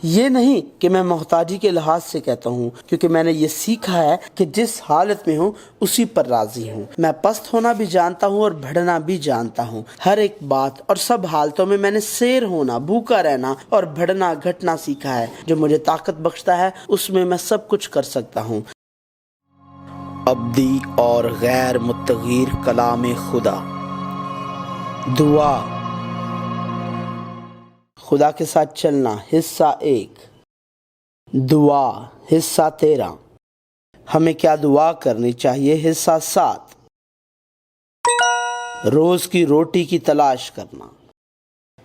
یہ نہیں کہ میں محتاجی کے لحاظ سے کہتا ہوں، کیونکہ میں نے یہ سیکھا ہے کہ جس حالت میں ہوں اسی پر راضی ہوں۔ میں پست ہونا بھی جانتا ہوں اور بڑھنا بھی جانتا ہوں۔ ہر ایک بات اور سب حالتوں میں نے سیر ہونا، بھوکا رہنا اور بڑھنا گھٹنا سیکھا ہے۔ جو مجھے طاقت بخشتا ہے اس میں سب کچھ کر سکتا ہوں۔ ابدی اور غیر متغیر کلام خدا۔ دعا۔ خدا کے ساتھ چلنا، حصہ 1۔ دعا، حصہ 13۔ ہمیں کیا دعا کرنی چاہیے، حصہ 7۔ روز کی روٹی کی تلاش کرنا۔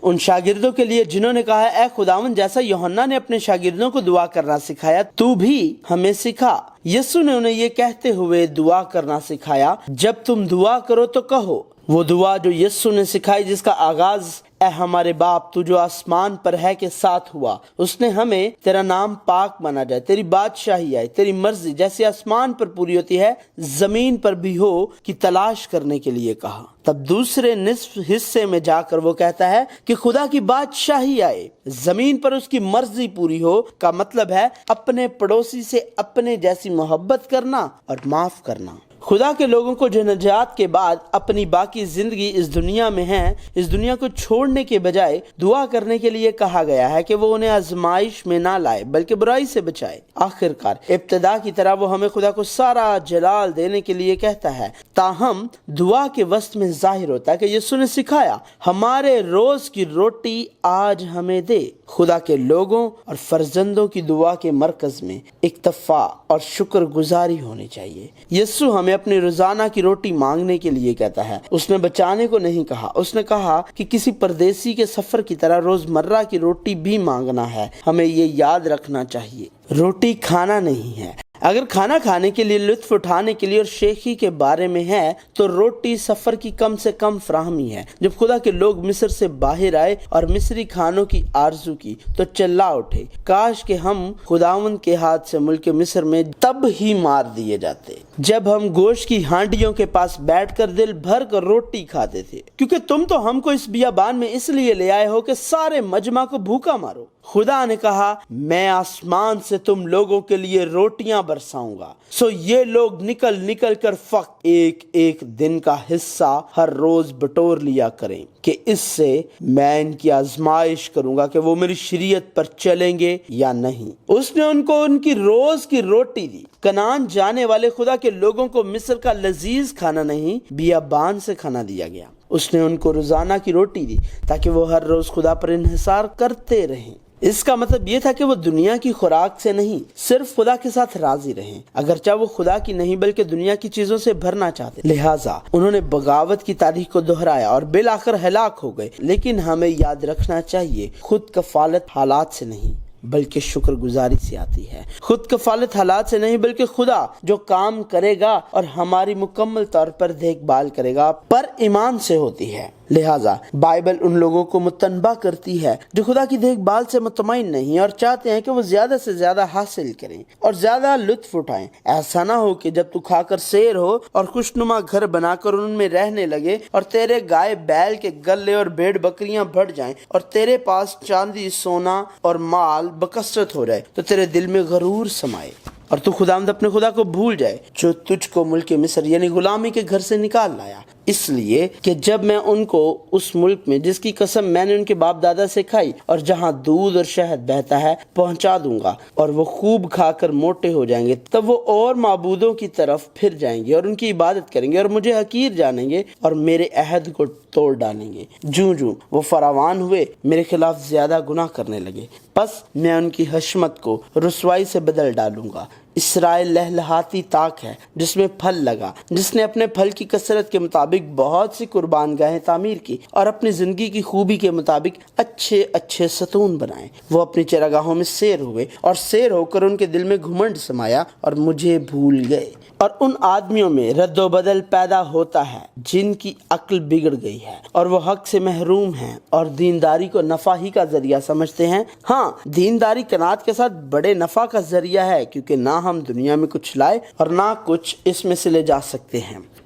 ان شاگردوں کے لیے جنہوں نے کہا، اے خداوند، جیسا یوحنا نے اپنے شاگردوں کو دعا کرنا سکھایا تو بھی ہمیں سکھا۔ یسوع نے انہیں یہ کہتے ہوئے دعا کرنا سکھایا، جب تم دعا کرو تو کہو۔ وہ دعا جو یسوع نے سکھائی، جس کا آغاز اے ہمارے باپ تو جو آسمان پر ہے کے ساتھ ہوا، اس نے ہمیں تیرا نام پاک مانا جائے، تیری بادشاہی آئے، تیری مرضی جیسے آسمان پر پوری ہوتی ہے زمین پر بھی ہو کی تلاش کرنے کے لیے کہا۔ تب دوسرے نصف حصے میں جا کر وہ کہتا ہے کہ خدا کی بادشاہی آئے، زمین پر اس کی مرضی پوری ہو کا مطلب ہے اپنے پڑوسی سے اپنے جیسی محبت کرنا اور معاف کرنا۔ خدا کے لوگوں کو جو نجات کے بعد اپنی باقی زندگی اس دنیا میں ہے، اس دنیا کو چھوڑنے کے بجائے دعا کرنے کے لیے کہا گیا ہے کہ وہ انہیں آزمائش میں نہ لائے بلکہ برائی سے بچائے۔ آخرکار ابتدا کی طرح وہ ہمیں خدا کو سارا جلال دینے کے لیے کہتا ہے، تاہم دعا کے وسط میں ظاہر ہوتا ہے کہ یسوع نے سکھایا، ہمارے روز کی روٹی آج ہمیں دے۔ خدا کے لوگوں اور فرزندوں کی دعا کے مرکز میں اکتفا اور شکر گزاری ہونی چاہیے۔ یسوع ہمیں اپنی روزانہ کی روٹی مانگنے کے لیے کہتا ہے، اس نے بچانے کو نہیں کہا۔ اس نے کہا کہ کسی پردیسی کے سفر کی طرح روزمرہ کی روٹی بھی مانگنا ہے۔ ہمیں یہ یاد رکھنا چاہیے، روٹی کھانا نہیں ہے۔ اگر کھانا کھانے کے لیے، لطف اٹھانے کے لیے اور شیخی کے بارے میں ہے تو روٹی سفر کی کم سے کم فراہمی ہے۔ جب خدا کے لوگ مصر سے باہر آئے اور مصری کھانوں کی آرزو کی تو چلا اٹھے، کاش کہ ہم خداوند کے ہاتھ سے ملک مصر میں تب ہی مار دیے جاتے جب ہم گوشت کی ہانڈیوں کے پاس بیٹھ کر دل بھر کر روٹی کھاتے تھے، کیونکہ تم تو ہم کو اس بیابان میں اس لیے لے آئے ہو کہ سارے مجمع کو بھوکا مارو۔ خدا نے کہا، میں آسمان سے تم لوگوں کے لیے روٹیاں برساؤں گا۔ سو یہ لوگ نکل نکل کر فقط ایک ایک دن کا حصہ ہر روز بٹور لیا کریں کہ اس سے میں ان کی آزمائش کروں گا کہ وہ میری شریعت پر چلیں گے یا نہیں۔ اس نے ان کو ان کی روز کی روٹی دی۔ کنعان جانے والے خدا کے لوگوں کو مصر کا لذیذ کھانا نہیں، بیابان سے کھانا دیا گیا۔ اس نے ان کو روزانہ کی روٹی دی تاکہ وہ ہر روز خدا پر انحصار کرتے رہیں۔ اس کا مطلب یہ تھا کہ وہ دنیا کی خوراک سے نہیں، صرف خدا کے ساتھ راضی رہیں، اگرچہ وہ خدا کی نہیں بلکہ دنیا کی چیزوں سے بھرنا چاہتے۔ لہٰذا انہوں نے بغاوت کی تاریخ کو دہرایا اور بالآخر ہلاک ہو گئے۔ لیکن ہمیں یاد رکھنا چاہیے، خود کفالت حالات سے نہیں بلکہ شکر گزاری سے آتی ہے۔ خود کفالت حالات سے نہیں بلکہ خدا جو کام کرے گا اور ہماری مکمل طور پر دیکھ بھال کرے گا پر ایمان سے ہوتی ہے۔ لہٰذا بائبل ان لوگوں کو متنبہ کرتی ہے جو خدا کی دیکھ بھال سے مطمئن نہیں اور چاہتے ہیں کہ وہ زیادہ سے زیادہ حاصل کریں اور زیادہ لطف اٹھائیں۔ ایسا نہ ہو کہ جب تو کھا کر سیر ہو اور خوشنما گھر بنا کر ان میں رہنے لگے اور تیرے گائے بیل کے گلے اور بھیڑ بکریاں بڑھ جائیں اور تیرے پاس چاندی سونا اور مال بکثرت ہو جائے تو تیرے دل میں غرور سمائے اور تو خداوند اپنے خدا کو بھول جائے جو تجھ کو ملک مصر یعنی غلامی کے گھر سے نکال لایا، اس لیے کہ جب میں ان کو اس ملک میں جس کی قسم میں نے ان کے باپ دادا سے کھائی اور جہاں دودھ اور شہد بہتا ہے پہنچا دوں گا اور وہ خوب کھا کر موٹے ہو جائیں گے، تب وہ اور معبودوں کی طرف پھر جائیں گے اور ان کی عبادت کریں گے اور مجھے حقیر جانیں گے اور میرے عہد کو توڑ ڈالیں گے۔ جوں جوں وہ فراوان ہوئے میرے خلاف زیادہ گناہ کرنے لگے، پس میں ان کی حشمت کو رسوائی سے بدل ڈالوں گا۔ اسرائیل لہلہاتی تاک ہے جس میں پھل لگا، جس نے اپنے پھل کی کثرت کے مطابق بہت سی قربان گاہیں تعمیر کی اور اپنی زندگی کی خوبی کے مطابق اچھے اچھے ستون بنائے۔ وہ اپنی چراگاہوں میں سیر ہوئے اور سیر ہو کر ان کے دل میں گھمنڈ سمایا اور مجھے بھول گئے۔ اور ان آدمیوں میں رد و بدل پیدا ہوتا ہے جن کی عقل بگڑ گئی ہے اور وہ حق سے محروم ہیں اور دینداری کو نفع ہی کا ذریعہ سمجھتے ہیں۔ ہاں، دینداری قناعت کے ساتھ بڑے نفع کا ذریعہ ہے، کیونکہ نہ ہم دنیا میں کچھ لائے اور نہ کچھ اس میں سے لے جا سکتے ہیں۔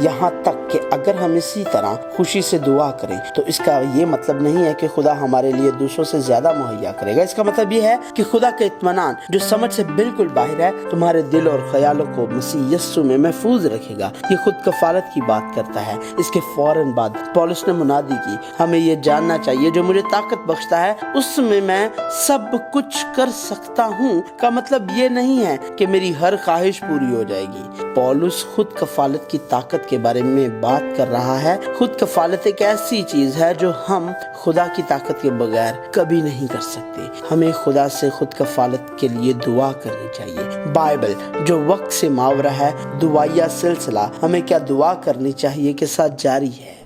یہاں تک کہ اگر ہم اسی طرح خوشی سے دعا کریں تو اس کا یہ مطلب نہیں ہے کہ خدا ہمارے لیے دوسروں سے زیادہ مہیا کرے گا۔ اس کا مطلب یہ ہے کہ خدا کا اطمینان جو سمجھ سے بالکل باہر ہے تمہارے دل اور خیالوں کو مسیح یسوع میں محفوظ رکھے گا۔ یہ خود کفالت کی بات کرتا ہے۔ اس کے فوراً بعد پولس نے منادی کی، ہمیں یہ جاننا چاہیے جو مجھے طاقت بخشتا ہے اس میں سب کچھ کر سکتا ہوں کا مطلب یہ نہیں ہے کہ میری ہر خواہش پوری ہو جائے گی۔ پولس خود کفالت کی طاقت کے بارے میں بات کر رہا ہے۔ خود کفالت ایک ایسی چیز ہے جو ہم خدا کی طاقت کے بغیر کبھی نہیں کر سکتے۔ ہمیں خدا سے خود کفالت کے لیے دعا کرنی چاہیے۔ بائبل جو وقت سے ماورا ہے، دعائیہ سلسلہ ہمیں کیا دعا کرنی چاہیے کے ساتھ جاری ہے۔